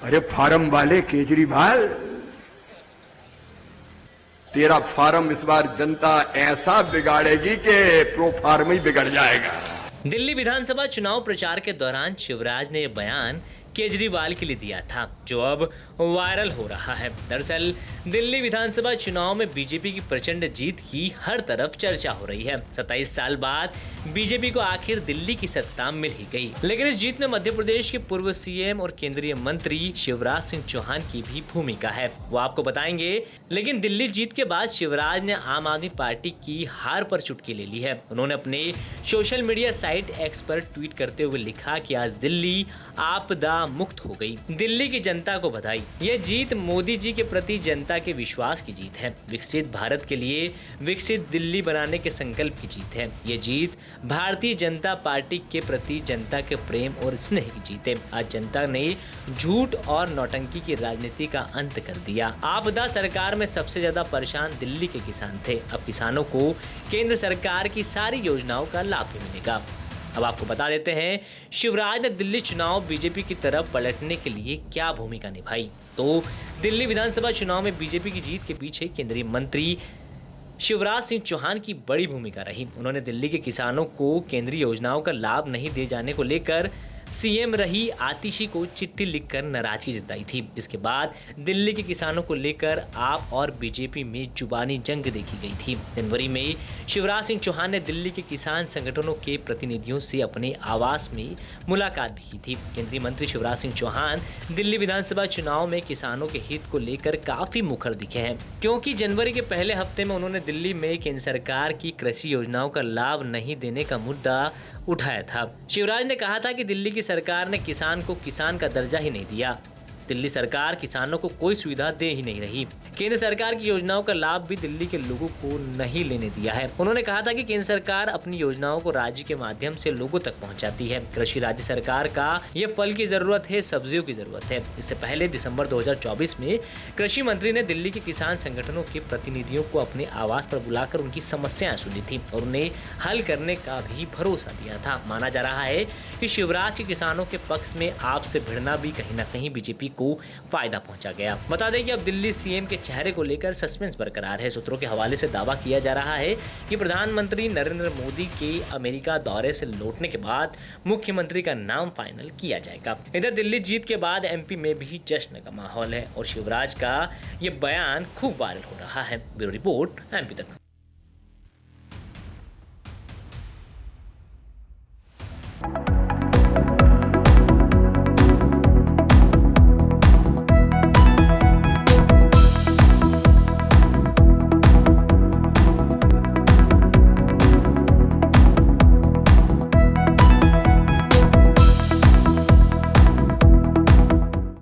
अरे फार्म वाले केजरीवाल, तेरा फार्म इस बार जनता ऐसा बिगाड़ेगी कि प्रो फार्म ही बिगड़ जाएगा। दिल्ली विधानसभा चुनाव प्रचार के दौरान शिवराज ने यह बयान केजरीवाल के लिए दिया था, जो अब वायरल हो रहा है। दरअसल दिल्ली विधानसभा चुनाव में बीजेपी की प्रचंड जीत की हर तरफ चर्चा हो रही है। 27 साल बाद बीजेपी को आखिर दिल्ली की सत्ता मिल ही गई, लेकिन इस जीत में मध्य प्रदेश के पूर्व सीएम और केंद्रीय मंत्री शिवराज सिंह चौहान की भी भूमिका है, वो आपको बताएंगे। लेकिन दिल्ली जीत के बाद शिवराज ने आम आदमी पार्टी की हार पर चुटकी ले ली है। उन्होंने अपने सोशल मीडिया साइट एक्स पर ट्वीट करते हुए लिखा कि आज दिल्ली आपदा मुक्त हो गई। दिल्ली की जनता को बधाई। यह जीत मोदी जी के प्रति जनता के विश्वास की जीत है। विकसित भारत के लिए विकसित दिल्ली बनाने के संकल्प की जीत है। यह जीत भारतीय जनता पार्टी के प्रति जनता के प्रेम और स्नेह की जीत है। आज जनता ने झूठ और नौटंकी की राजनीति का अंत कर दिया। आपदा सरकार में सबसे ज्यादा परेशान दिल्ली के किसान थे। अब किसानों को केंद्र सरकार की सारी योजनाओं का लाभ भी मिलेगा। अब आपको बता देते हैं शिवराज ने दिल्ली चुनाव बीजेपी की तरफ पलटने के लिए क्या भूमिका निभाई। तो दिल्ली विधानसभा चुनाव में बीजेपी की जीत के पीछे केंद्रीय मंत्री शिवराज सिंह चौहान की बड़ी भूमिका रही। उन्होंने दिल्ली के किसानों को केंद्रीय योजनाओं का लाभ नहीं दिए जाने को लेकर सीएम रही आतिशी को चिट्ठी लिखकर नाराजगी जताई थी, जिसके बाद दिल्ली के किसानों को लेकर आप और बीजेपी में जुबानी जंग देखी गई थी। जनवरी में शिवराज सिंह चौहान ने दिल्ली के किसान संगठनों के प्रतिनिधियों से अपने आवास में मुलाकात भी की थी। केंद्रीय मंत्री शिवराज सिंह चौहान दिल्ली विधानसभा चुनाव में किसानों के हित को लेकर काफी मुखर दिखे हैं, क्योंकि जनवरी के पहले हफ्ते में उन्होंने दिल्ली में केंद्र सरकार की कृषि योजनाओं का लाभ नहीं देने का मुद्दा उठाया था। शिवराज ने कहा था कि दिल्ली की सरकार ने किसान को किसान का दर्जा ही नहीं दिया। दिल्ली सरकार किसानों को कोई सुविधा दे ही नहीं रही। केंद्र सरकार की योजनाओं का लाभ भी दिल्ली के लोगों को नहीं लेने दिया है। उन्होंने कहा था कि केंद्र सरकार अपनी योजनाओं को राज्य के माध्यम से लोगों तक पहुंचाती है। कृषि राज्य सरकार का ये फल की जरूरत है, सब्जियों की जरूरत है। इससे पहले दिसंबर 2024 में कृषि मंत्री ने दिल्ली के किसान संगठनों के प्रतिनिधियों को अपने आवास पर बुलाकर उनकी समस्याएं सुनी थी और उन्हें हल करने का भी भरोसा दिया था। माना जा रहा है कि शिवराज के किसानों के पक्ष में आपसे भिड़ना भी कहीं न कहीं बीजेपी को फायदा पहुंचा गया। बता दें कि अब दिल्ली सीएम के चेहरे को लेकर सस्पेंस बरकरार है। सूत्रों के हवाले से दावा किया जा रहा है कि प्रधानमंत्री नरेंद्र मोदी के अमेरिका दौरे से लौटने के बाद मुख्यमंत्री का नाम फाइनल किया जाएगा। इधर दिल्ली जीत के बाद एमपी में भी जश्न का माहौल है और शिवराज का ये बयान खूब वायरल हो रहा है। ब्यूरो रिपोर्ट एमपी तक।